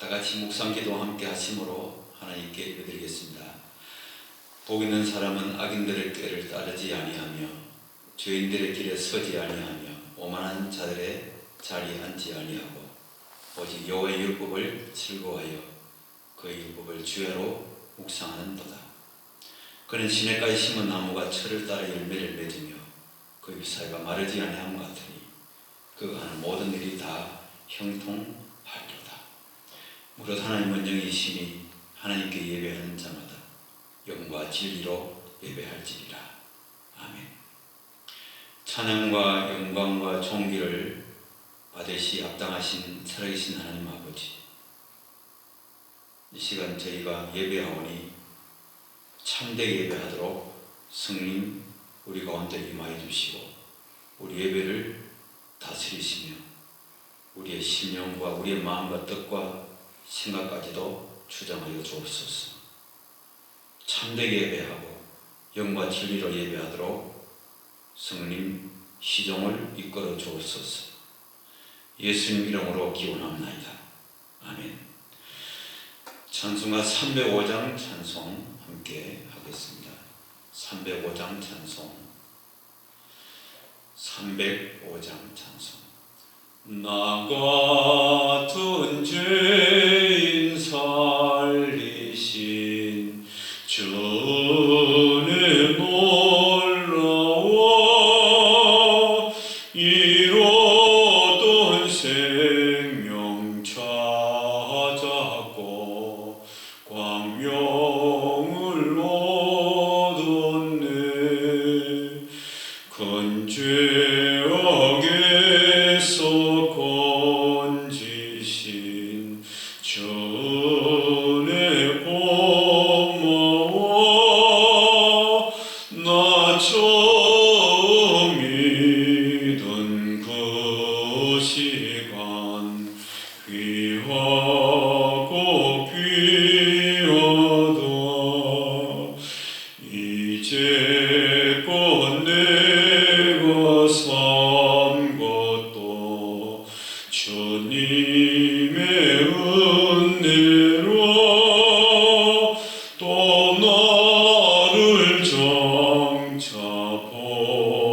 다같이 묵상기도 함께 하심으로 하나님께 예배드리겠습니다. 복 있는 사람은 악인들의 꾀를 따르지 아니하며 죄인들의 길에 서지 아니하며 오만한 자들의 자리에 앉지 아니하고 오직 여호와의 율법을 즐거워하여 그의 율법을 주야로 묵상하는도다. 그는 시냇가에 심은 나무가 철을 따라 열매를 맺으며 그 잎사귀가 마르지 아니함 같으니 그가 하는 모든 일이 다 형통하리로다. 무릇 하나님은 영이시니 하나님께 예배하는 자마다 영과 진리로 예배할지니라. 아멘. 찬양과 영광과 존귀를 받으시 합당하신 살아계신 하나님 아버지, 이 시간 저희가 예배하오니 참되게 예배하도록 성령 우리 가운데 임하여 주시고 우리 예배를 다스리시며 우리의 심령과 우리의 마음과 뜻과 생각까지도 주장하여 주옵소서. 참되게 예배하고 영과 진리로 예배하도록 성령 시종을 이끌어 주옵소서. 예수님 이름으로 기원합나이다. 아멘. 찬송가 305장 찬송 함께 하겠습니다. 305장 찬송, 305장 찬송. 나 같은 죄인 살리신 주는 놀라워 이로던 생명 찾았고 광명을 얻었네. 큰 죄악에서 건지신 주의 고마워. 나 처음 믿은 그 시간 귀하고 귀하다. 이제껏 내가 산 것도 주님의 은혜로 또 나를 장차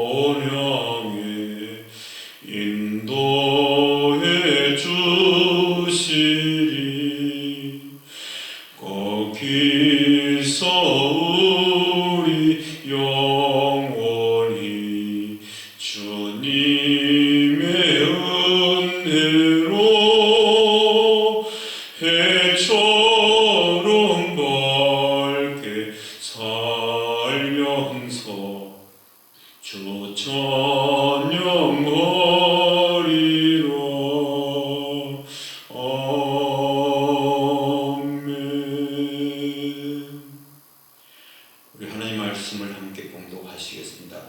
본향에 인도해 주시리. 거기서 우리 영원히 주님의 은혜로 해처럼 밝게 살면서 주 찬양하리라. 아멘. 우리 하나님 말씀을 함께 봉독하시겠습니다.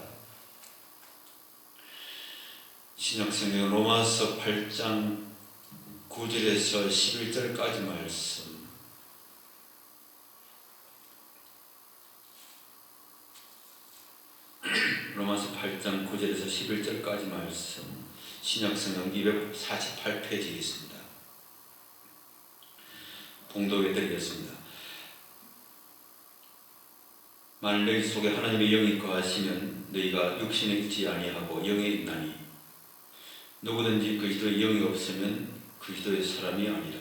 신약성경 로마서 8장 9절에서 11절까지 말씀. 로마서 8장 9절에서 11절까지 말씀, 신약성경 248페이지에 있습니다. 봉독해 드리겠습니다. 만일 너희 속에 하나님의 영이 거하시면 너희가 육신에 있지 아니하고 영에 있나니 누구든지 그리스도의 영이 없으면 그리스도의 사람이 아니라.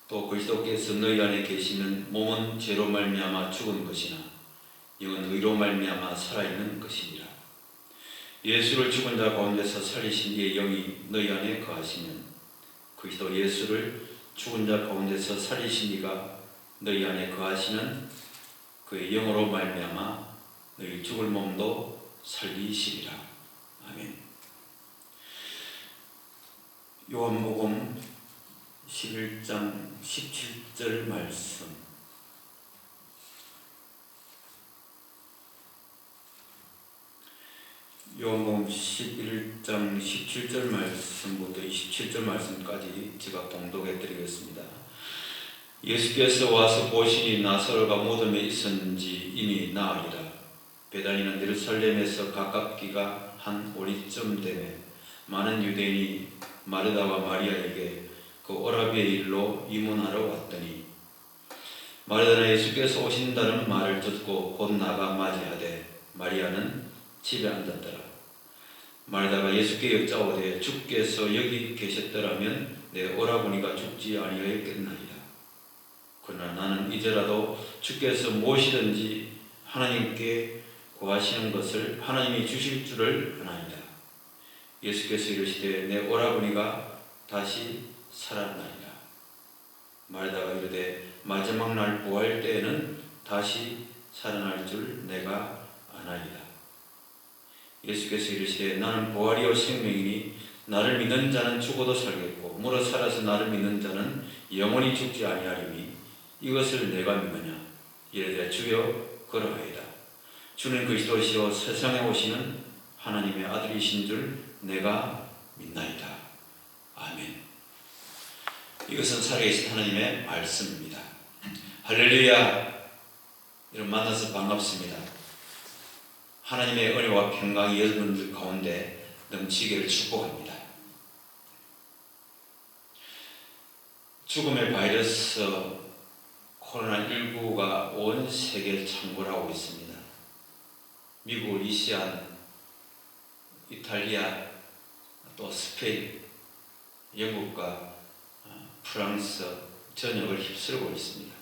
또 그리스도께서 너희 안에 계시면 몸은 죄로 말미암아 죽은 것이나 영은 의로 말미암아 살아있는 것이니라. 예수를 죽은 자 가운데서 살리신 이의 영이 너희 안에 거하시면 그리스도 예수를 죽은 자 가운데서 살리신 이가 너희 안에 거하시는 그의 영으로 말미암아 너희 죽을 몸도 살리시리라. 아멘. 요한복음 11장 17절 말씀. 요한복음 11장 17절 말씀부터 27절 말씀까지 제가 봉독해 드리겠습니다. 예수께서 와서 보시니 나사로가 무덤에 있었는지 이미 나으리라. 베다니는 예루살렘에서 가깝기가 한 오리쯤 되매 많은 유대인이 마르다와 마리아에게 그 오라비의 일로 이문하러 왔더니 마르다나 예수께서 오신다는 말을 듣고 곧 나가 맞이하되 마리아는 집에 앉았더라. 마르다가 예수께 여짜오되 주께서 여기 계셨더라면 내 오라버니가 죽지 아니하였겠나이다. 그러나 나는 이제라도 주께서 무엇이든지 하나님께 구하시는 것을 하나님이 주실 줄을 아나이다. 예수께서 이르시되 내 오라버니가 다시 살았나이다. 마르다가 이르되 마지막 날 부활 때에는 다시 살아날 줄 내가 아나이다. 예수께서 이르시되 나는 부활이요 생명이니 나를 믿는 자는 죽어도 살겠고 무릇 살아서 나를 믿는 자는 영원히 죽지 아니하리니 이것을 내가 믿느냐. 이르되 주여 그러하이다. 주는 그리스도시요 세상에 오시는 하나님의 아들이신 줄 내가 믿나이다. 아멘. 이것은 살아계신 하나님의 말씀입니다. 할렐루야. 여러분 만나서 반갑습니다. 하나님의 은혜와 평강이 여러분들 가운데 넘치기를 축복합니다. 죽음의 바이러스 코로나19가 온 세계를 창궐하고 있습니다. 미국, 이시안, 이탈리아, 또 스페인, 영국과 프랑스 전역을 휩쓸고 있습니다.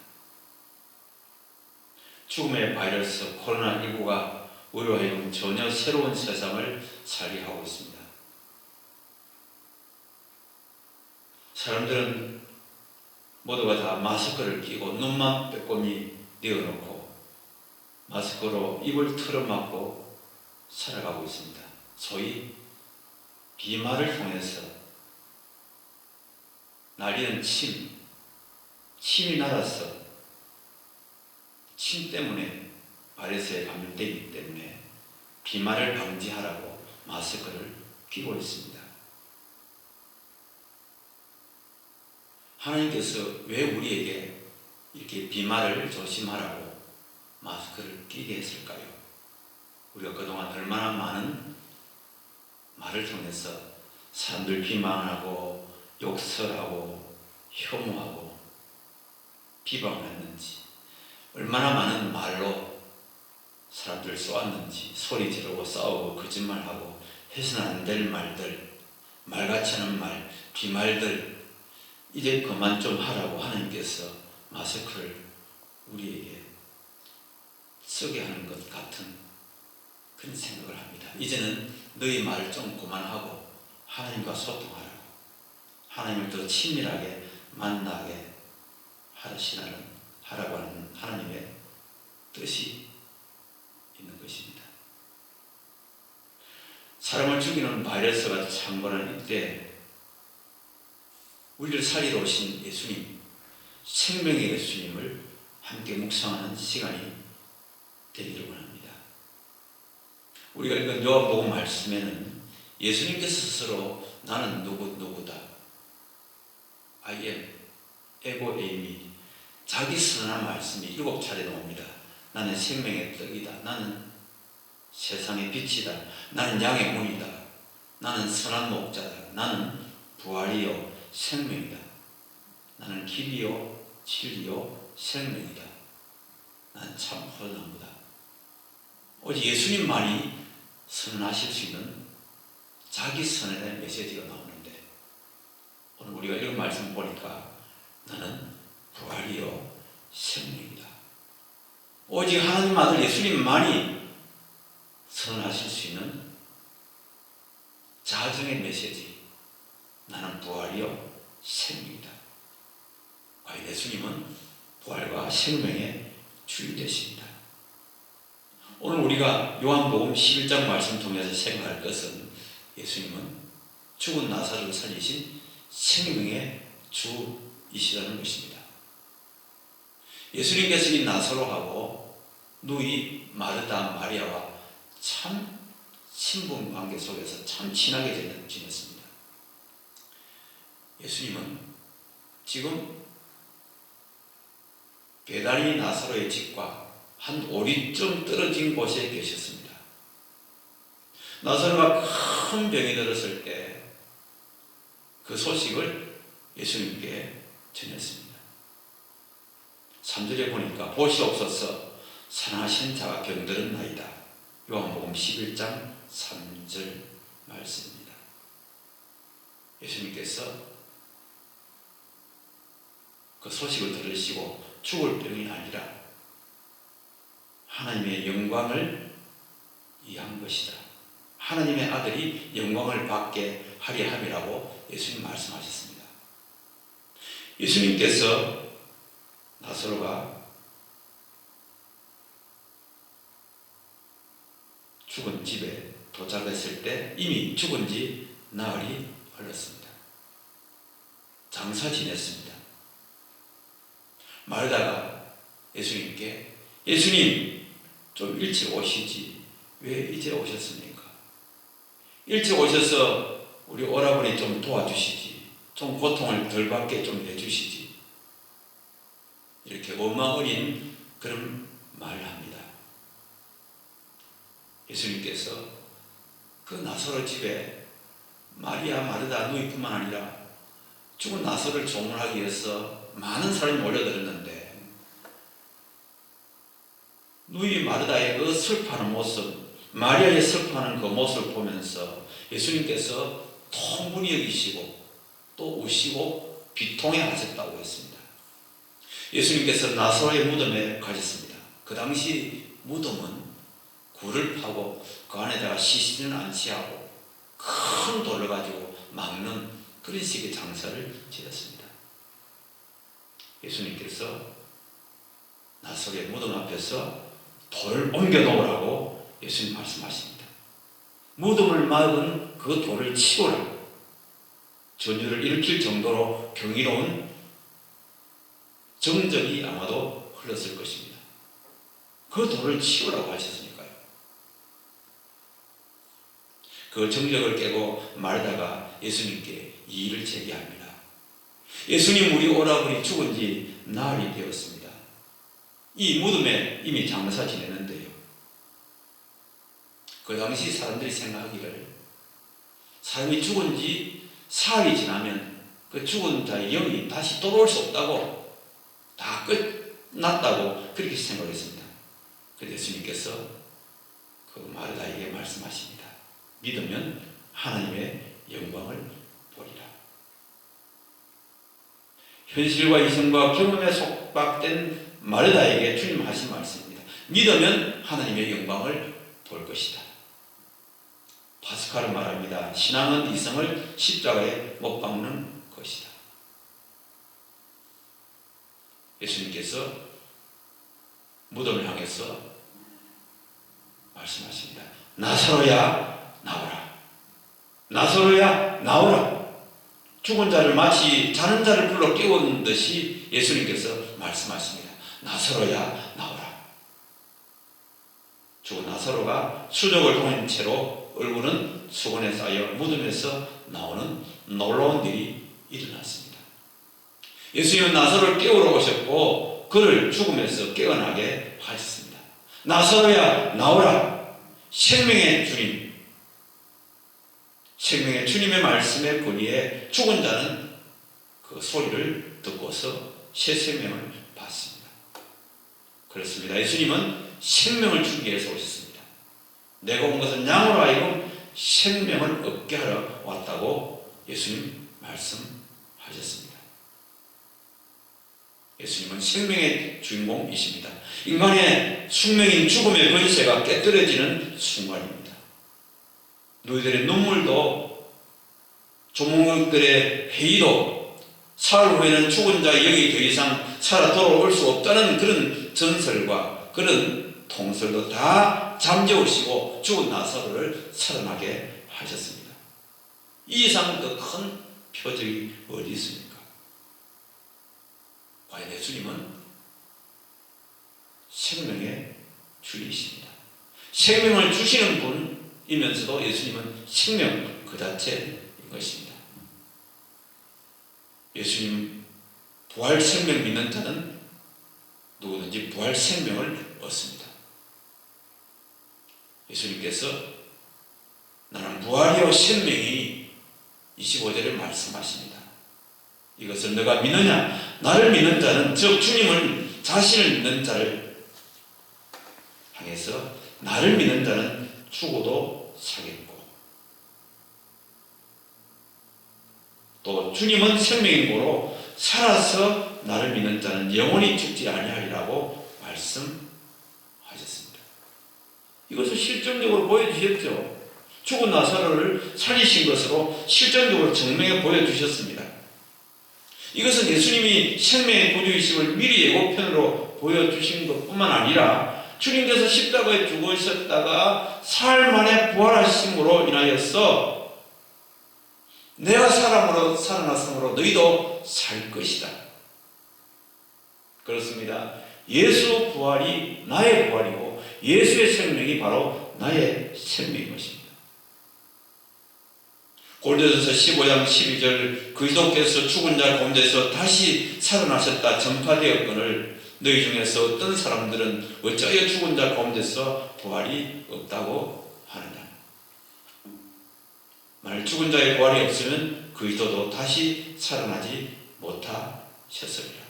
죽음의 바이러스 코로나19가 우리로 하여금 전혀 새로운 세상을 살게 하고 있습니다. 사람들은 모두가 다 마스크를 끼고 눈만 빼꼼히 띄워놓고 마스크로 입을 틀어막고 살아가고 있습니다. 소위 비말을 통해서 날리는 침이 날아서 침 때문에 바이러스에 감염되기 때문에 비말을 방지하라고 마스크를 끼고 있습니다. 하나님께서 왜 우리에게 이렇게 비말을 조심하라고 마스크를 끼게 했을까요? 우리가 그동안 얼마나 많은 말을 통해서 사람들 비방하고 욕설하고 혐오하고 비방을 했는지, 얼마나 많은 말로 사람들을 쏘았는지, 소리 지르고 싸우고 거짓말하고 해서는 안 될 말들, 말같지 않은 말, 비말들, 이제 그만 좀 하라고 하나님께서 마스크를 우리에게 쓰게 하는 것 같은 그런 생각을 합니다. 이제는 너희 말을 좀 그만하고 하나님과 소통하라고, 하나님을 더 친밀하게 만나게 하라고 하는 하나님의 뜻이 있는 것입니다. 사람을 죽이는 바이러스가 창궐하는 이때 우리를 살리러 오신 예수님, 생명의 예수님을 함께 묵상하는 시간이 되기를 원합니다. 우리가 읽은 요한복음 말씀에는 예수님께서 스스로 나는 누구다, I am, 에고 에이미, 자기 선언한 말씀이 7차례 나옵니다. 나는 생명의 떡이다. 나는 세상의 빛이다. 나는 양의 문이다. 나는 선한 목자다. 나는 부활이요 생명이다. 나는 길이요 진리요 생명이다. 나는 참 포도나무다. 오직 예수님만이 선언하실 수 있는 자기 선언의 메시지가 나오는데, 오늘 우리가 이런 말씀 보니까 나는 부활이요 생명이다. 오직 하나님 아들 예수님만이 선언하실 수 있는 자정의 메시지, 나는 부활이요 생명이다. 과연 예수님은 부활과 생명의 주인 되십니다. 오늘 우리가 요한복음 11장 말씀 통해서 생각할 것은 예수님은 죽은 나사로를 살리신 생명의 주이시라는 것입니다. 예수님께서 이 나사로하고 누이 마르다 마리아와 참 친분 관계 속에서 참 친하게 지냈습니다. 예수님은 지금 베다니 나사로의 집과 한 오리쯤 떨어진 곳에 계셨습니다. 나사로가 큰 병이 들었을 때 그 소식을 예수님께 전했습니다. 3절에 보니까 보시옵소서 선하신 자가 병들었나이다. 요한복음 11장 3절 말씀입니다. 예수님께서 그 소식을 들으시고 죽을 병이 아니라 하나님의 영광을 위한 것이다. 하나님의 아들이 영광을 받게 하려 함이라고 예수님 말씀하셨습니다. 예수님께서 나사로가 죽은 집에 도착했을 때 이미 죽은 지 나흘이 흘렀습니다. 장사 지냈습니다. 마르다가 예수님께 예수님 좀 일찍 오시지 왜 이제 오셨습니까? 일찍 오셔서 우리 오라버니 좀 도와주시지, 좀 고통을 덜 받게 좀 해주시지, 이렇게 원망어린 그런 말을 합니다. 예수님께서 그 나사로 집에 마리아, 마르다 누이뿐만 아니라 죽은 나사로를 조문하기 위해서 많은 사람이 몰려들었는데 누이 마르다의 그 슬퍼하는 모습, 마리아의 슬퍼하는 그 모습을 보면서 예수님께서 통분히 여기시고 또 우시고 비통해 하셨다고 했습니다. 예수님께서 나사로의 무덤에 가셨습니다. 그 당시 무덤은 굴을 파고 그 안에다가 시신을 안치하고 큰 돌을 가지고 막는 그런 식의 장사를 지었습니다. 예수님께서 나사로의 무덤 앞에서 돌을 옮겨 놓으라고 예수님 말씀하십니다. 무덤을 막은 그 돌을 치우라. 전율을 일으킬 정도로 경이로운 정적이 아마도 흘렀을 것입니다. 그 돌을 치우라고 하셨으니까요. 그 정적을 깨고 마르다가 예수님께 이의를 제기합니다. 예수님, 우리 오라버니 죽은 지 나흘이 되었습니다. 이 무덤에 이미 장사 지내는데요. 그 당시 사람들이 생각하기를 사람이 죽은 지 사흘이 지나면 그 죽은 자의 영이 다시 돌아올 수 없다고, 다 끝났다고 그렇게 생각했습니다. 그런데 예수님께서 그 마르다에게 말씀하십니다. 믿으면 하나님의 영광을 보리라. 현실과 이성과 경험에 속박된 마르다에게 주님 하신 말씀입니다. 믿으면 하나님의 영광을 볼 것이다. 파스칼은 말합니다. 신앙은 이성을 십자가에 못 박는 것이다. 예수님께서 무덤을 향해서 말씀하십니다. 나사로야 나오라. 나사로야 나오라. 죽은 자를 마치 자는 자를 불러 깨우는 듯이 예수님께서 말씀하십니다. 나사로야 나오라. 죽은 나사로가 수족을 통한 채로 얼굴은 수건에 쌓여 무덤에서 나오는 놀라운 일이 일어났습니다. 예수님은 나사로를 깨우러 오셨고 그를 죽음에서 깨어나게 하셨습니다. 나사로야 나오라. 생명의 주님, 생명의 주님의 말씀의 권위에 죽은 자는 그 소리를 듣고서 새 생명을 받습니다. 그렇습니다. 예수님은 생명을 주기 위해서 오셨습니다. 내가 온 것은 양으로 하여금 생명을 얻게 하러 왔다고 예수님 말씀하셨습니다. 예수님은 생명의 주인공이십니다. 인간의 숙명인 죽음의 권세가 깨뜨려지는 순간입니다. 너희들의 눈물도 조문들의 회의도 사흘 후에는 죽은 자의 영이 더 이상 살아 돌아올 수 없다는 그런 전설과 그런 통설도 다 잠재우시고 죽은 나사로를 살아나게 하셨습니다. 이 이상 더 큰 표적이 어디 있습니까? 과연 예수님은 생명의 주이십니다. 생명을 주시는 분이면서도 예수님은 생명 그 자체인 것입니다. 예수님 부활 생명 믿는 자는 누구든지 부활 생명을 얻습니다. 예수님께서 나는 부활이요 생명이 25절에 말씀하십니다. 이것을 너가 믿느냐? 나를 믿는 자는, 즉 주님을 자신을 믿는 자를 향해서 나를 믿는 자는 죽어도 살겠고, 또 주님은 생명인 고로 살아서 나를 믿는 자는 영원히 죽지 아니하리라고 말씀하셨습니다. 이것을 실존적으로 보여주셨죠. 죽은 나사로를 살리신 것으로 실존적으로 증명해 보여주셨습니다. 이것은 예수님이 생명의 구주이심을 미리 예고편으로 보여주신 것뿐만 아니라 주님께서 십자가에 죽으셨다가 사흘 만에 부활하심으로 인하여서 내가 사람으로 살아났으므로 너희도 살 것이다. 그렇습니다. 예수 부활이 나의 부활이고 예수의 생명이 바로 나의 생명인 것입니다. 고린도전서 15장 12절 그리스도께서 죽은 자 가운데서 다시 살아나셨다 전파되었거늘 너희 중에서 어떤 사람들은 어찌하여 죽은 자 가운데서 부활이 없다고 하느냐. 만일 죽은 자의 부활이 없으면 그리스도도 다시 살아나지 못하셨으리라.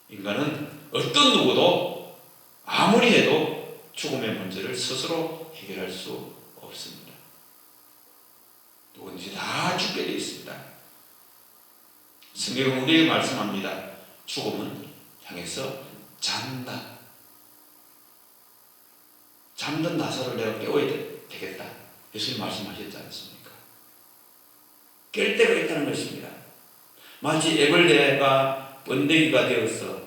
인간은 어떤 누구도 아무리 해도 죽음의 문제를 스스로 해결할 수 없습니다. 누구든지 다 죽게 되어 있습니다. 성경은 우리에게 말씀합니다. 죽음은 향해서 잔다. 잠든 나사로를 내가 깨워야 되겠다. 예수님 말씀하셨지 않습니까? 깰 때가 있다는 것입니다. 마치 애벌레가 번데기가 되어서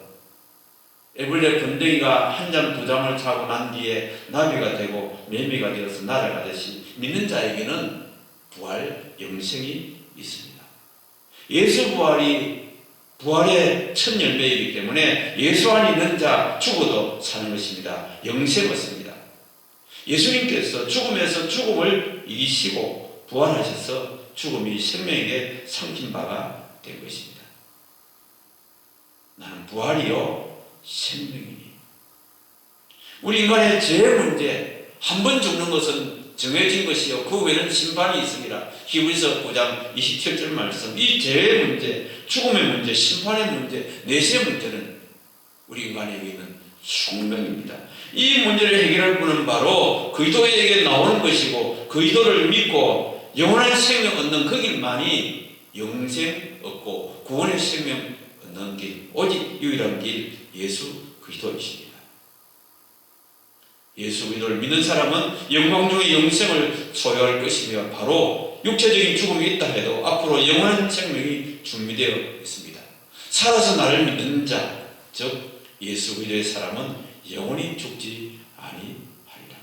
애벌레 번데기가 한 잠 두 잠을 자고 난 뒤에 나비가 되고 매미가 되어서 날아가듯이 믿는 자에게는 부활 영생이 있습니다. 예수 부활이 부활의 첫 열매이기 때문에 예수 안에 있는 자 죽어도 사는 것입니다. 영생 얻습니다. 예수님께서 죽음에서 죽음을 이기시고 부활하셔서 죽음이 생명에게 삼킨 바가 된 것입니다. 나는 부활이요 생명이니. 우리 인간의 죄의 문제, 한 번 죽는 것은 정해진 것이요 그 외에는 심판이 있습니다. 히브리서 9장 27절 말씀. 이 죄의 문제, 죽음의 문제, 심판의 문제, 내세의 문제는 우리 인간에게 있는 숙명입니다. 이 문제를 해결할 분은 바로 그리스도에게 나오는 것이고 그리스도를 믿고 영원한 생명 얻는 그 길만이 영생 얻고 구원의 생명 얻는 길, 오직 유일한 길 예수 그리스도이십니다. 예수 그리스도를 믿는 사람은 영광 중의 영생을 소유할 것이며 바로 육체적인 죽음이 있다 해도 앞으로 영원한 생명이 준비되어 있습니다. 살아서 나를 믿는 자, 즉 예수 그리스도의 사람은 영원히 죽지 아니하리라.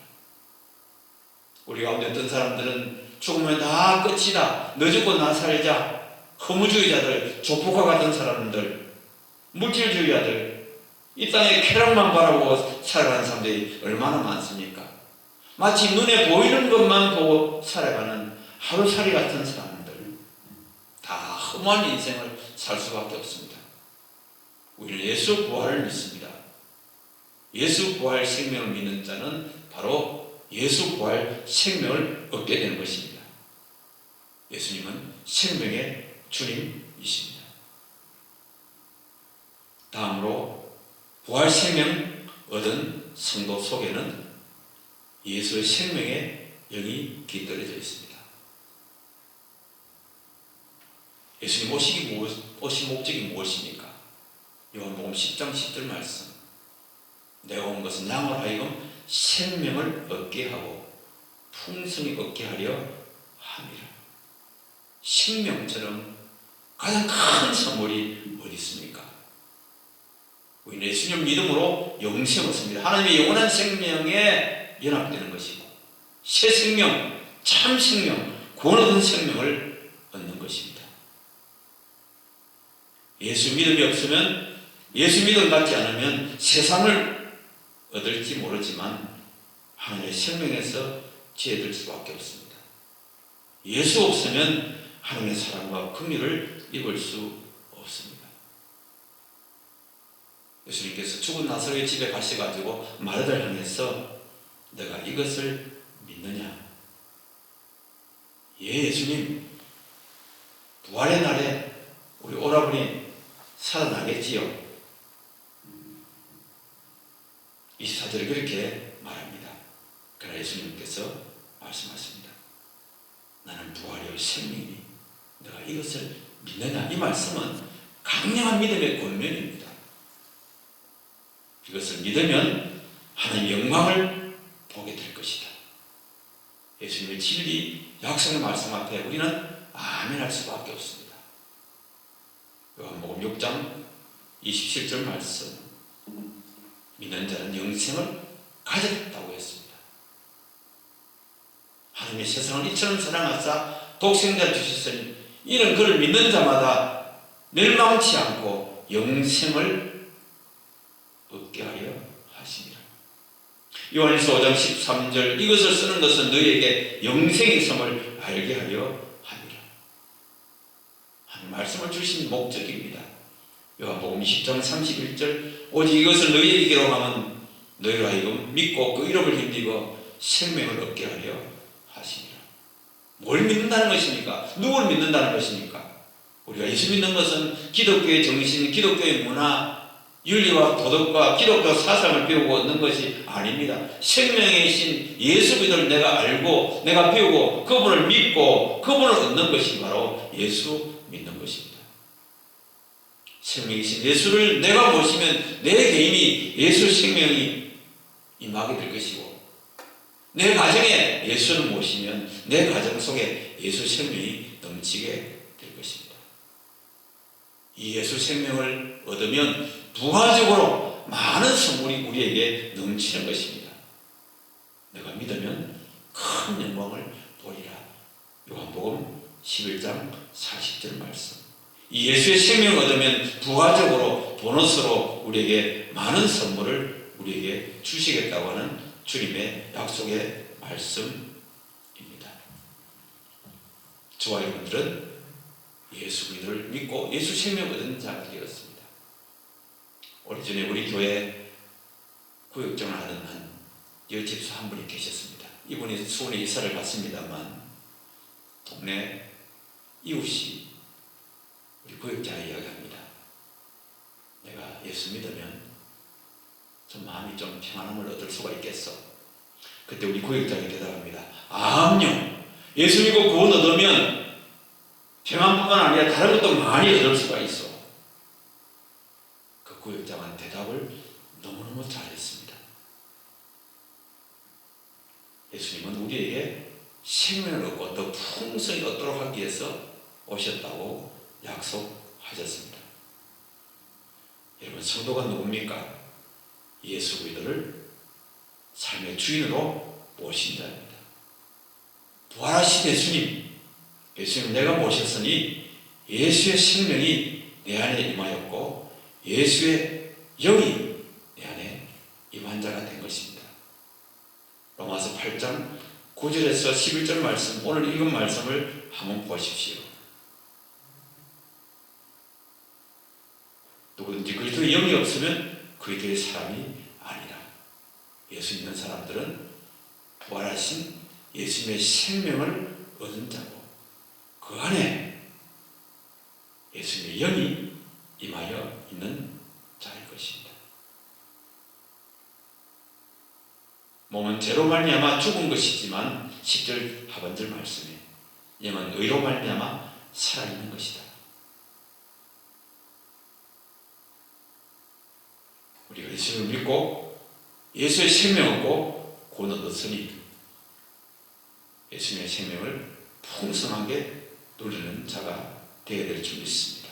우리 가운데 어떤 사람들은 죽으면 다 끝이다. 너 죽고 나 살자. 허무주의자들, 조폭과 같은 사람들, 물질주의자들, 이 땅에 쾌락만 바라보고 살아가는 사람들이 얼마나 많습니까? 마치 눈에 보이는 것만 보고 살아가는 하루살이 같은 사람들, 다 험한 인생을 살 수밖에 없습니다. 우리는 예수 부활을 믿습니다. 예수 부활 생명을 믿는 자는 바로 예수 부활 생명을 얻게 되는 것입니다. 예수님은 생명의 주님이십니다. 다음으로 부활 생명 얻은 성도 속에는 예수의 생명의 영이 깃들어져 있습니다. 예수님 오신 목적이 무엇입니까? 요한복음 10장 10절 말씀. 내가 온 것은 양으로 하여금 생명을 얻게 하고 풍성히 얻게 하려 함이라. 생명처럼 가장 큰 선물이 어디 있습니까? 우리는 예수님 믿음으로 영생을 얻습니다. 하나님의 영원한 생명에 연합되는 것이고 새 생명, 참 생명, 구원 얻은 생명을 얻는 것입니다. 예수 믿음이 없으면, 예수 믿음 갖지 않으면 세상을 얻을지 모르지만 하나님의 생명에서 지혜될 수밖에 없습니다. 예수 없으면 하나님의 사랑과 긍휼을 입을 수 없습니다. 예수님께서 죽은 나사로의 집에 가셔가지고 마르다를 향해서 내가 이것을 믿느냐? 예, 예수님, 부활의 날에 우리 오라버니 살아나겠지요. 24절에 그렇게 말합니다. 그러나 예수님께서 말씀하십니다. 나는 부활이요 생명이니 내가 이것을 믿느냐. 이 말씀은 강력한 믿음의 권면입니다. 이것을 믿으면 하나님의 영광을 보게 될 것이다. 예수님의 진리 약속의 말씀 앞에 우리는 아멘할 수밖에 없습니다. 요한복음 6장 27절 말씀, 믿는 자는 영생을 가졌다고 했습니다. 하나님의 세상을 이처럼 사랑하사 독생자 주셨으니 이는 그를 믿는 자마다 멸망치 않고 영생을 얻게 하려 하심이라. 요한일서 5장 13절 이것을 쓰는 것은 너희에게 영생이 있음을 알게 하려 함이라. 하나님 말씀을 주신 목적입니다. 요한복음 20장 31절 오직 이것을 너희에게 기록하면 너희로 하여금 믿고 그 이름을 힘입어 생명을 얻게 하려 하시니라. 뭘 믿는다는 것입니까? 누구를 믿는다는 것입니까? 우리가 예수 믿는 것은 기독교의 정신, 기독교의 문화, 윤리와 도덕과 기독교 사상을 배우고 얻는 것이 아닙니다. 생명의 신 예수 믿음을 내가 알고 내가 배우고 그분을 믿고 그분을 얻는 것이 바로 예수 믿는 것입니다. 생명이신 예수를 내가 모시면 내 개인이 예수 생명이 임하게 될 것이고 내 가정에 예수를 모시면 내 가정 속에 예수 생명이 넘치게 될 것입니다. 이 예수 생명을 얻으면 부가적으로 많은 선물이 우리에게 넘치는 것입니다. 내가 믿으면 큰 영광을 보리라. 요한복음 11장 40절 말씀. 이 예수의 생명을 얻으면 부가적으로 보너스로 우리에게 많은 선물을 우리에게 주시겠다고 하는 주님의 약속의 말씀입니다. 저와 여러분들은 예수 그리스도를 믿고 예수 생명을 얻은 자들이었습니다. 오래전에 우리 교회 구역장을 하던 한 여집사 한 분이 계셨습니다. 이분이 수원에 이사를 갔습니다만 동네 이웃이 우리 구역장에 이야기합니다. 내가 예수 믿으면 좀 마음이 좀 평안함을 얻을 수가 있겠어. 그때 우리 구역장이 대답합니다. 암요. 예수 믿고 구원 얻으면 평안뿐만 아니라 다른 것도 많이 얻을 수가 있어. 그 구역장은 대답을 너무너무 잘했습니다. 예수님은 우리에게 생명을 얻고 더 풍성히 얻도록 하기 위해서 오셨다고 약속하셨습니다. 여러분, 성도가 누굽니까? 예수 그리스도를 삶의 주인으로 모신 자입니다. 부활하신 예수님 내가 모셨으니 예수의 생명이 내 안에 임하였고 예수의 영이 내 안에 임한 자가 된 것입니다. 로마서 8장 9절에서 11절 말씀, 오늘 읽은 말씀을 한번 보십시오. 누구든지 그리스도의 영이 없으면 그리스도의 사람이 아니라. 예수 믿는 사람들은 부활하신 예수님의 생명을 얻은 자고 그 안에 예수님의 영이 임하여 있는 자일 것입니다. 몸은 죄로 말미암아 죽은 것이지만 10절 하반절 말씀에 영은 의로 말미암아 살아있는 것이다. 우리가 예수를 믿고 예수의 생명을 얻고 구원 얻었으니 예수님의 생명을 풍성하게 누리는 자가 되어야 될 줄 믿습니다.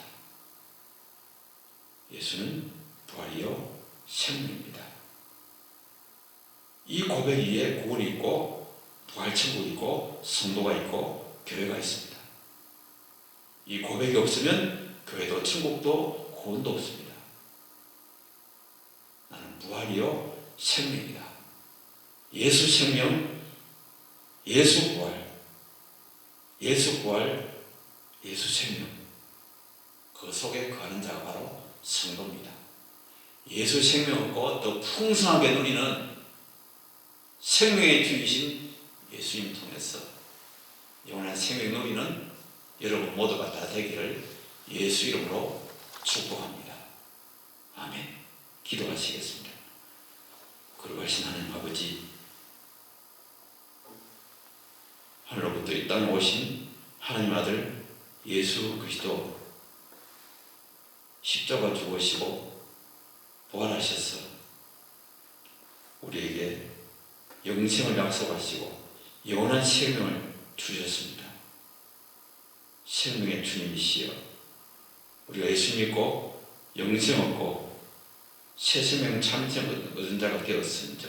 예수는 부활이요 생명입니다. 이 고백 위에 구원이 있고 부활천국이 있고 성도가 있고 교회가 있습니다. 이 고백이 없으면 교회도 천국도 구원도 없습니다. 나는 부활이요 생명이다. 예수 생명, 예수 부활, 예수 부활, 예수 생명, 그 속에 거하는 자가 바로 성도입니다. 예수 생명 얻고 더 풍성하게 누리는 생명의 주이신 예수님 통해서 영원한 생명 누리는 여러분 모두가 다 되기를 예수 이름으로 축복합니다. 아멘. 기도하시겠습니다. 거룩하신 하나님 아버지, 하늘로부터 이 땅에 오신 하나님 아들 예수 그리스도 십자가 죽으시고 부활하셔서 우리에게 영생을 약속하시고 영원한 생명을 주셨습니다. 생명의 주님이시여, 우리가 예수 믿고 영생 얻고 새 생명 참생 얻은 자가 되었습니다.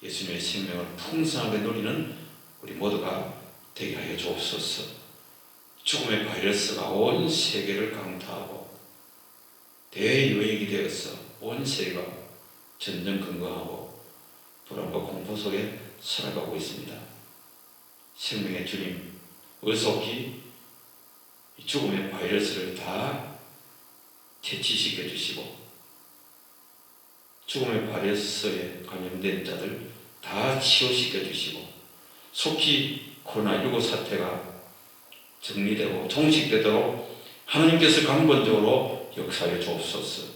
예수님의 생명을 풍성하게 누리는 우리 모두가 되게 하여 주옵소서. 죽음의 바이러스가 온 세계를 강타하고 대유행이 되어서 온 세계가 전전긍긍하고 불안과 공포 속에 살아가고 있습니다. 생명의 주님, 어속히 죽음의 바이러스를 다 퇴치시켜 주시고 죽음의 바이러스에 감염된 자들 다 치유시켜 주시고 속히 코로나19 사태가 정리되고 종식되도록 하나님께서 강권적으로 역사해 주옵소서.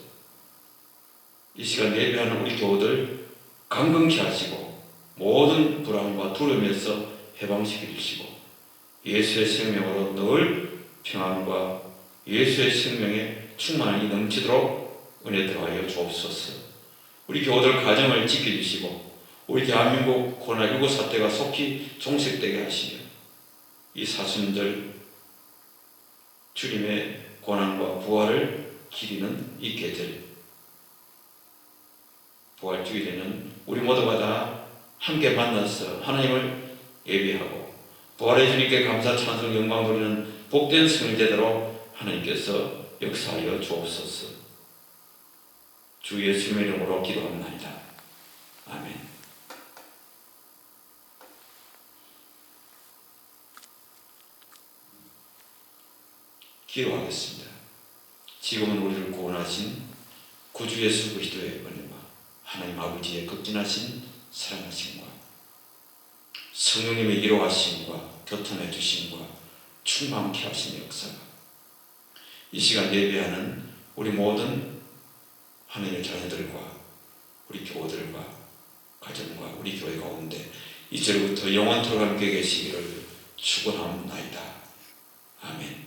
이 시간 예배하는 우리 교우들 강건케 하시고 모든 불안과 두려움에서 해방시켜 주시고 예수의 생명으로 늘 평안과 예수의 생명에 충만히 넘치도록 은혜 더하여 주옵소서. 우리 교우들 가정을 지켜주시고 우리 대한민국 코로나19 사태가 속히 종식되게 하시며 이 사순절 주님의 고난과 부활을 기리는 이 계절, 부활주일에는 우리 모두가 다 함께 만나서 하나님을 예배하고 부활의 주님께 감사 찬송 영광 돌리는 복된 성일제대로 하나님께서 역사하여 주옵소서. 주 예수님의 이름으로 기도합니다. 아멘. 기도하겠습니다. 지금은 우리를 구원하신 구주 예수 그리스도의 은혜와 하나님 아버지의 극진하신 사랑하심과 성령님의 위로하심과 교통해 주심과 충만케 하신 역사가 이 시간 예배하는 우리 모든 하나님의 자녀들과 우리 교우들과 가정과 우리 교회 가운데 이제부터 영원토록 함께 계시기를 축원합니다. 아멘.